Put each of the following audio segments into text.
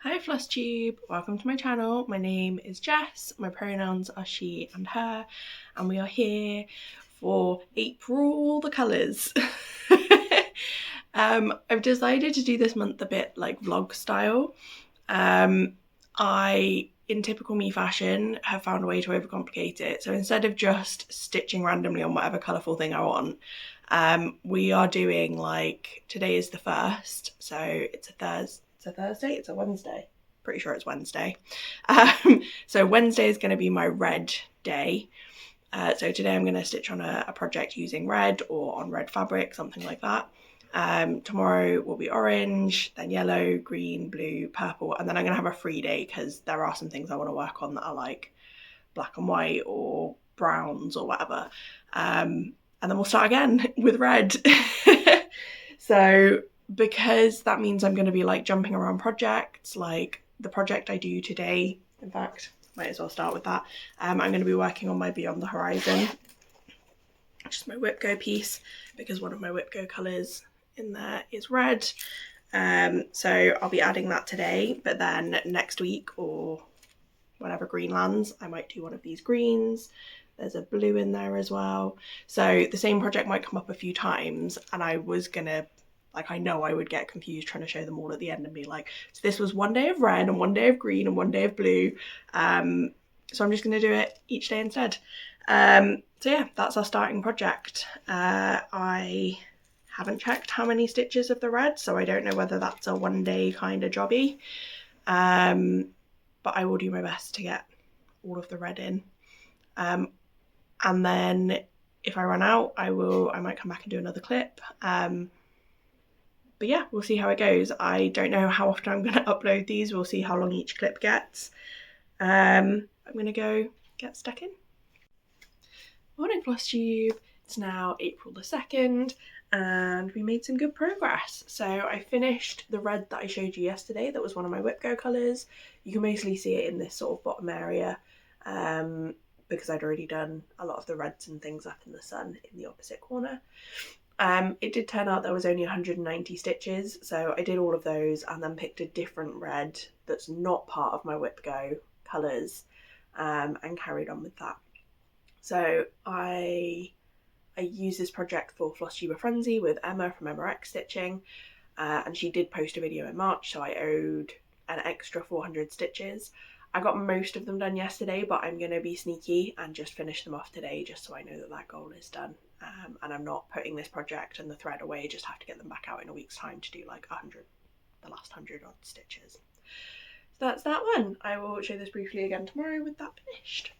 Hi Flosstube, welcome to my channel. My name is Jess, my pronouns are she and her, and we are here for April the colours. I've decided to do this month a bit like vlog style. I, in typical me fashion, have found a way to overcomplicate it. So instead of just stitching randomly on whatever colourful thing I want, we are doing like, today is the 1st, so it's a Wednesday. Pretty sure it's Wednesday. So Wednesday is going to be my red day. So today I'm going to stitch on a project using red or on red fabric, something like that. Tomorrow will be orange, then yellow, green, blue, purple, and then I'm going to have a free day because there are some things I want to work on that are like black and white or browns or whatever. And then we'll start again with red. So because that means I'm going to be like jumping around projects, like the project I do today, in fact, might as well start with that. I'm going to be working on my Beyond the Horizon, which is my Whip Go piece, because one of my Whip Go colours in there is red. So I'll be adding that today, but then next week or whenever green lands, I might do one of these greens. There's a blue in there as well. So the same project might come up a few times, and I was gonna, like, I know I would get confused trying to show them all at the end and be like, so this was one day of red and one day of green and one day of blue. So I'm just gonna do it each day instead. So yeah, that's our starting project. I haven't checked how many stitches of the red, so I don't know whether that's a one day kind of jobby. But I will do my best to get all of the red in. And then if I run out, I might come back and do another clip. But yeah, we'll see how it goes. I don't know how often I'm going to upload these. We'll see how long each clip gets. I'm going to go get stuck in. Morning Flosstube. It's now April the 2nd and we made some good progress. So I finished the red that I showed you yesterday. That was one of my Whip Go colours. You can mostly see it in this sort of bottom area because I'd already done a lot of the reds and things up in the sun in the opposite corner. It did turn out there was only 190 stitches, so I did all of those and then picked a different red that's not part of my Whip Go colours and carried on with that. So I use this project for Flosstube Frenzy with Emma from Emma X Stitching, and she did post a video in March, so I owed an extra 400 stitches. I got most of them done yesterday, but I'm going to be sneaky and just finish them off today just so I know that that goal is done. And I'm not putting this project and the thread away, just have to get them back out in a week's time to do like the last 100 odd stitches. So that's that one. I will show this briefly again tomorrow with that finished.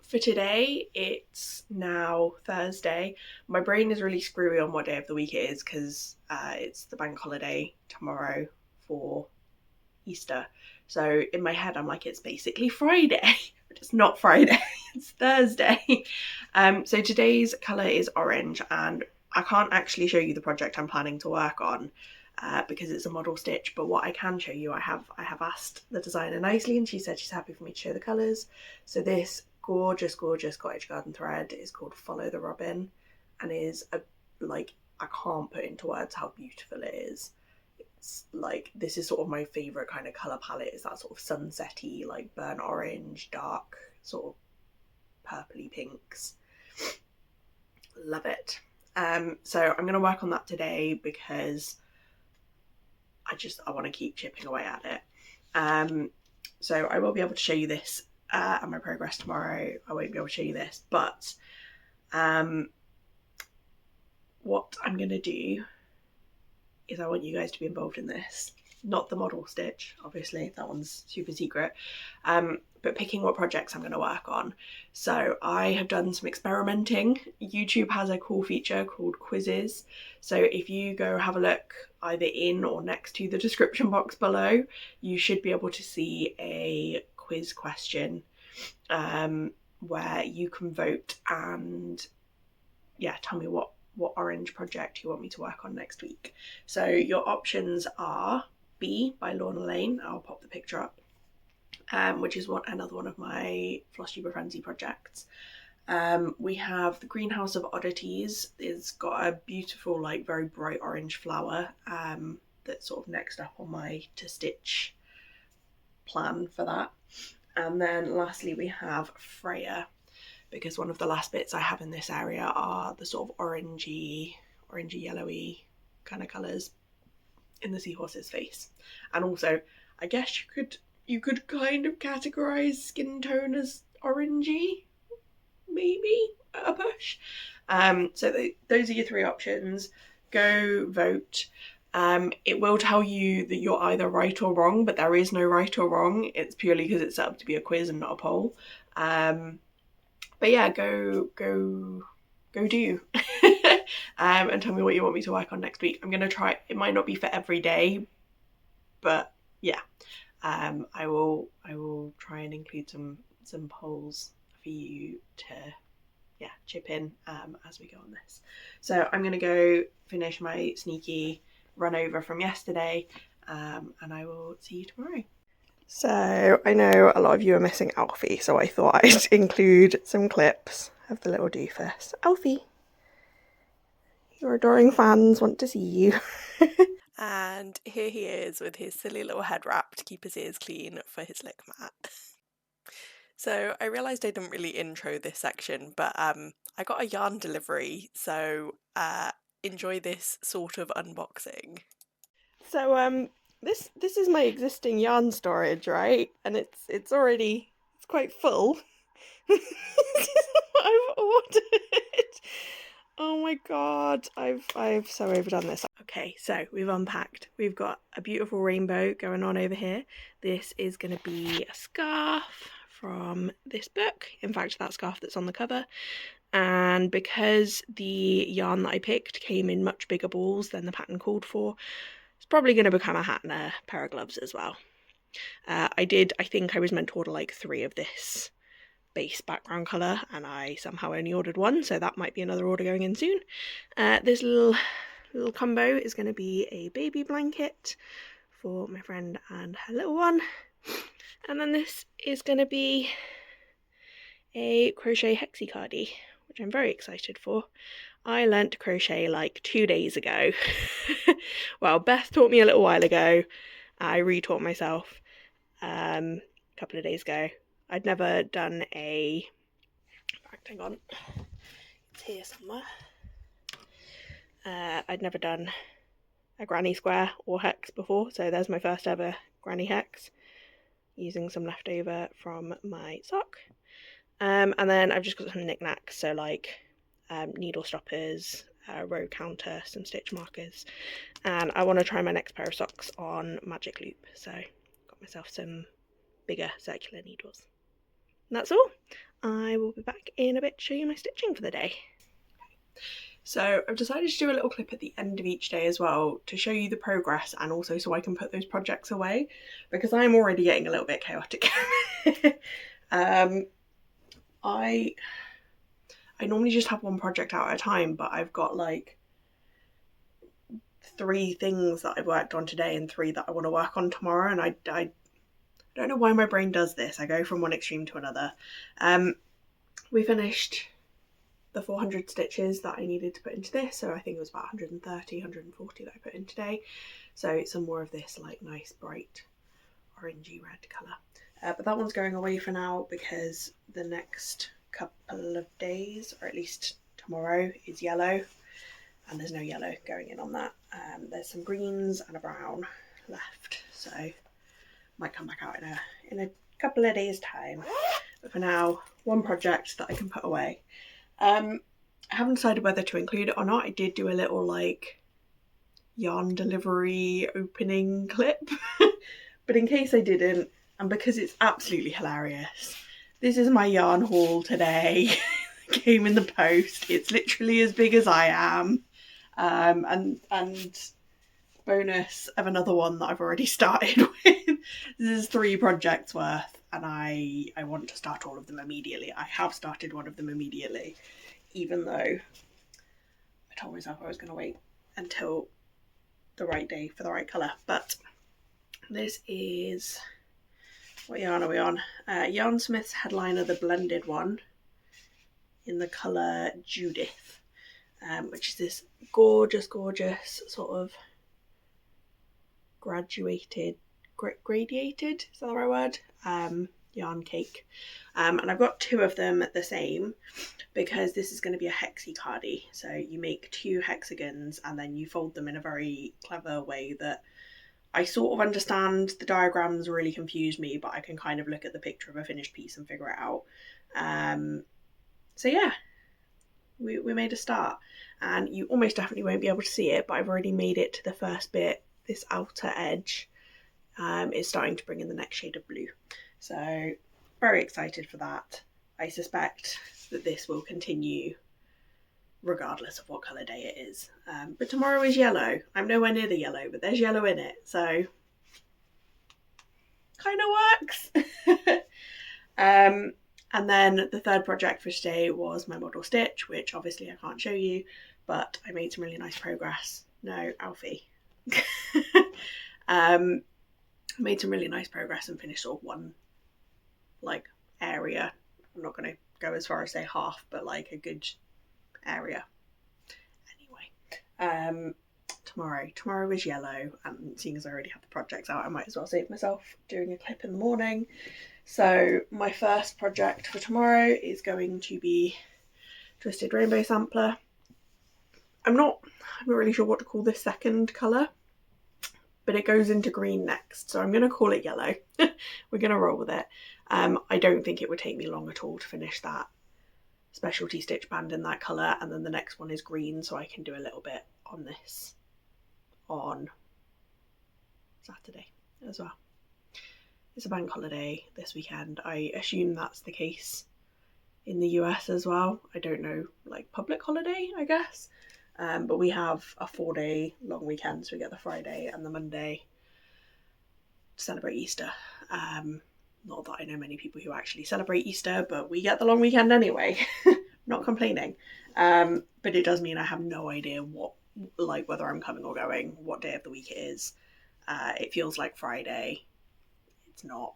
For today, it's now Thursday. My brain is really screwy on what day of the week it is because it's the bank holiday tomorrow for Easter. So in my head, I'm like, it's basically Friday, but it's not Friday, it's Thursday. So today's colour is orange, and I can't actually show you the project I'm planning to work on because it's a model stitch, but what I can show you, I have asked the designer nicely and she said she's happy for me to show the colours. So this gorgeous cottage garden thread is called Follow the Robin and is like, I can't put into words how beautiful it is. It's like, this is sort of my favourite kind of colour palette, is that sort of sunsetty, like burnt orange, dark, sort of purpley pinks. Love it. So I'm going to work on that today because I want to keep chipping away at it. So I will be able to show you this and my progress tomorrow. I won't be able to show you this, but what I'm going to do is I want you guys to be involved in this. Not the model stitch, obviously, that one's super secret, but picking what projects I'm going to work on. So I have done some experimenting. YouTube has a cool feature called quizzes. So if you go have a look either in or next to the description box below, you should be able to see a quiz question where you can vote and yeah, tell me what orange project you want me to work on next week. So your options are B by Lorna Laine, I'll pop the picture up, which is another one of my Flosstube Frenzy projects. We have the Greenhouse of Oddities. It's got a beautiful, like very bright orange flower that's sort of next up on my to stitch plan for that. And then lastly we have Freya, because one of the last bits I have in this area are the sort of orangey yellowy kind of colours in the seahorse's face. And also, I guess you could kind of categorise skin tone as orangey, maybe, at a push. So those are your 3 options. Go vote. It will tell you that you're either right or wrong, but there is no right or wrong. It's purely because it's set up to be a quiz and not a poll. But yeah, go do. And tell me what you want me to work on next week. I'm gonna try. It might not be for every day, but yeah, I will try and include some polls for you to chip in as we go on this. So I'm gonna go finish my sneaky run over from yesterday, and I will see you tomorrow. So I know a lot of you are missing Alfie, so I thought I'd include some clips of the little doofus. Alfie, your adoring fans want to see you. And here he is with his silly little head wrap to keep his ears clean for his lick mat. So I realised I didn't really intro this section, but I got a yarn delivery, so enjoy this sort of unboxing. So this is my existing yarn storage, right? And it's quite full. This is what I've ordered. Oh my god, I've so overdone this. Okay, so we've unpacked. We've got a beautiful rainbow going on over here. This is going to be a scarf from this book. In fact, that scarf that's on the cover. And because the yarn that I picked came in much bigger balls than the pattern called for, it's probably going to become a hat and a pair of gloves as well. I think I was meant to order like 3 of this base background colour, and I somehow only ordered 1, so that might be another order going in soon. This little combo is going to be a baby blanket for my friend and her little one, and then this is going to be a crochet hexicardie, which I'm very excited for. I learnt to crochet like 2 days ago. Well, Beth taught me a little while ago. I retaught myself a couple of days ago. I'd never done a... hang on, it's here somewhere. I'd never done a granny square or hex before, so there's my first ever granny hex, using some leftover from my sock. And then I've just got some knickknacks, so like needle stoppers, row counter, some stitch markers, and I want to try my next pair of socks on magic loop, so got myself some bigger circular needles. And that's all. I will be back in a bit to show you my stitching for the day. So I've decided to do a little clip at the end of each day as well to show you the progress, and also so I can put those projects away, because I'm already getting a little bit chaotic. I normally just have one project out at a time, but I've got like 3 things that I've worked on today and 3 that I want to work on tomorrow, and I don't know why my brain does this. I go from one extreme to another. We finished the 400 stitches that I needed to put into this, so I think it was about 130, 140 that I put in today. So some more of this like nice bright orangey red colour. But that one's going away for now because the next couple of days, or at least tomorrow, is yellow, and there's no yellow going in on that. There's some greens and a brown left, so might come back out in a couple of days time. But for now, one project that I can put away. I haven't decided whether to include it or not. I did do a little like yarn delivery opening clip, but in case I didn't, and because it's absolutely hilarious, this is my yarn haul today. Came in the post. It's literally as big as I am, and bonus of another one that I've already started with. This is 3 projects worth, and I want to start all of them immediately. I have started one of them immediately, even though I told myself I was going to wait until the right day for the right colour. But this is... what yarn are we on? Yarnsmith's Headliner, the blended one, in the colour Judith, which is this gorgeous sort of gradiated, is that the right word? Yarn cake. And I've got 2 of them the same because this is going to be a hexy cardie. So you make 2 hexagons and then you fold them in a very clever way that I sort of understand. The diagrams really confused me, but I can kind of look at the picture of a finished piece and figure it out. So yeah, we made a start, and you almost definitely won't be able to see it, but I've already made it to the first bit. This outer edge is starting to bring in the next shade of blue. So very excited for that. I suspect that this will continue regardless of what colour day it is. But tomorrow is yellow. I'm nowhere near the yellow, but there's yellow in it, so kind of works. And then the third project for today was my model stitch, which obviously I can't show you, but I made some really nice progress. No, Alfie. Made some really nice progress and finished sort of one like area. I'm not going to go as far as say half, but like a good area. Anyway, tomorrow is yellow, and seeing as I already have the projects out, I might as well save myself doing a clip in the morning. So my first project for tomorrow is going to be Twisted Rainbow Sampler. I'm not really sure what to call this second colour, but it goes into green next, so I'm going to call it yellow. We're going to roll with it. I don't think it would take me long at all to finish that specialty stitch band in that colour, and then the next one is green, so I can do a little bit on this on Saturday as well. It's a bank holiday this weekend. I assume that's the case in the US as well. I don't know, like public holiday, I guess. But we have a 4-day long weekend, so we get the Friday and the Monday to celebrate Easter. Not that I know many people who actually celebrate Easter, but we get the long weekend anyway. Not complaining. But it does mean I have no idea whether I'm coming or going, what day of the week it is. It feels like Friday. It's not.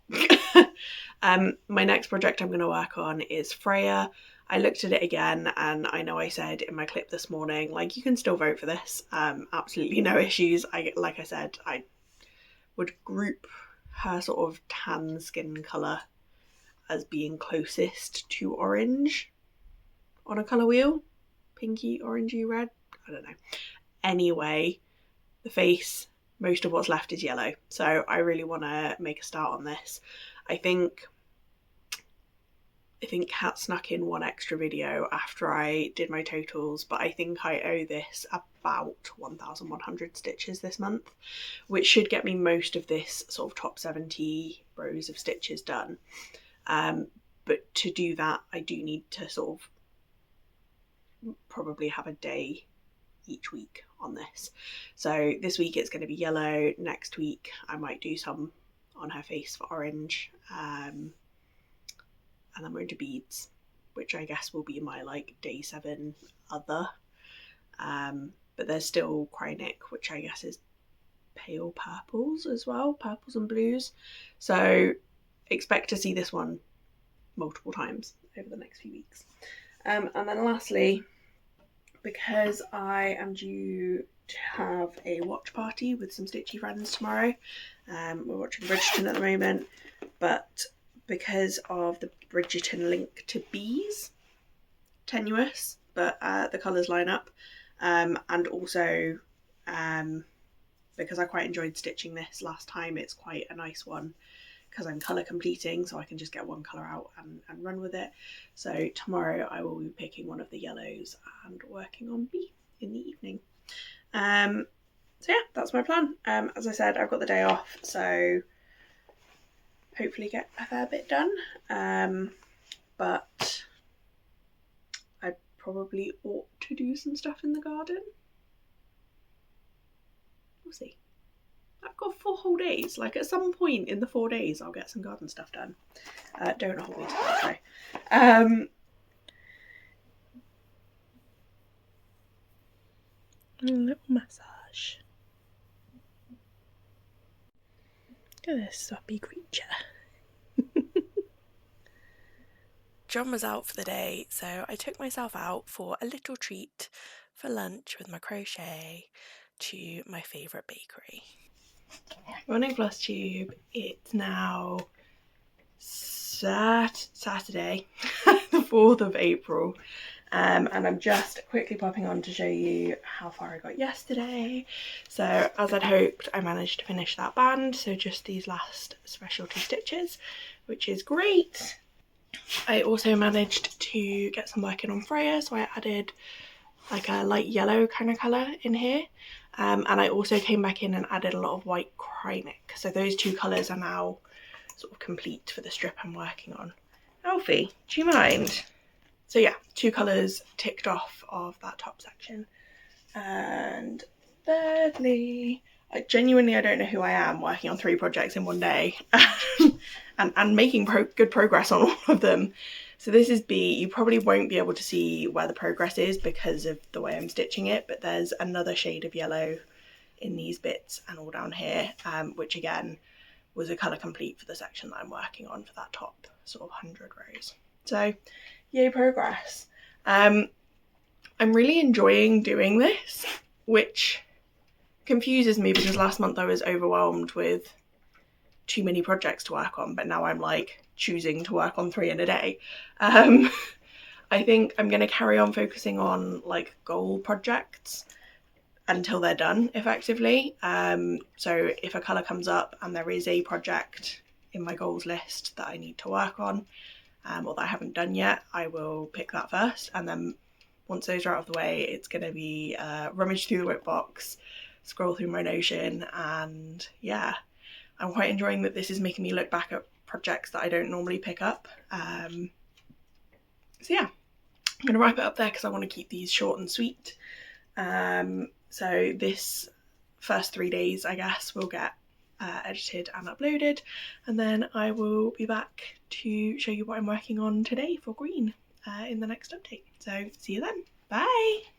My next project I'm going to work on is Freya. I looked at it again, and I know I said in my clip this morning, like, you can still vote for this. Absolutely no issues. Like I said, I would group her sort of tan skin colour as being closest to orange on a colour wheel. Pinky, orangey, red, I don't know. Anyway, the face, most of what's left is yellow, so I really want to make a start on this. I think Kat snuck in one extra video after I did my totals, but I think I owe this about 1,100 stitches this month, which should get me most of this sort of top 70 rows of stitches done. But to do that, I do need to sort of probably have a day each week on this. So this week it's going to be yellow. Next week I might do some on her face for orange. And then we're into beads, which I guess will be my like day 7 other. But there's still krienik, which I guess is pale purples as well, purples and blues. So expect to see this one multiple times over the next few weeks. And then lastly, because I am due to have a watch party with some stitchy friends tomorrow, we're watching Bridgerton at the moment, but because of the Bridgerton link to bees, tenuous, but the colours line up, and also because I quite enjoyed stitching this last time, it's quite a nice one because I'm colour completing, so I can just get one colour out and run with it. So tomorrow I will be picking one of the yellows and working on bee in the evening. So yeah, that's my plan. As I said, I've got the day off, so hopefully get a fair bit done, but I probably ought to do some stuff in the garden. We'll see. I've got 4 whole days, like at some point in the 4 days I'll get some garden stuff done. Don't hold me to that though. A little massage. Look at this soppy creature. John was out for the day, so I took myself out for a little treat for lunch with my crochet to my favourite bakery. Morning Flosstube. It's now Saturday, the 4th of April, and I'm just quickly popping on to show you how far I got yesterday. So as I'd hoped, I managed to finish that band, so just these last specialty stitches, which is great. I also managed to get some work in on Freya, so I added like a light yellow kind of colour in here. And I also came back in and added a lot of white krienik. So those two colours are now sort of complete for the strip I'm working on. Alfie, do you mind? So yeah, two colours ticked off of that top section. And thirdly, I don't know who I am working on 3 projects in one day and making good progress on all of them. So this is B. You probably won't be able to see where the progress is because of the way I'm stitching it, but there's another shade of yellow in these bits and all down here, which again was a colour complete for the section that I'm working on for that top sort of 100 rows. So yay progress. I'm really enjoying doing this, which confuses me because last month I was overwhelmed with too many projects to work on, but now I'm like choosing to work on 3 in a day. I think I'm going to carry on focusing on like goal projects until they're done effectively. So if a colour comes up and there is a project in my goals list that I need to work on, or that I haven't done yet, I will pick that first, and then once those are out of the way, it's going to be rummage through the whip box, scroll through my Notion, and yeah, I'm quite enjoying that this is making me look back at projects that I don't normally pick up. So yeah, I'm going to wrap it up there because I want to keep these short and sweet. So this first 3 days, I guess, will get edited and uploaded, and then I will be back to show you what I'm working on today for green in the next update. So see you then. Bye!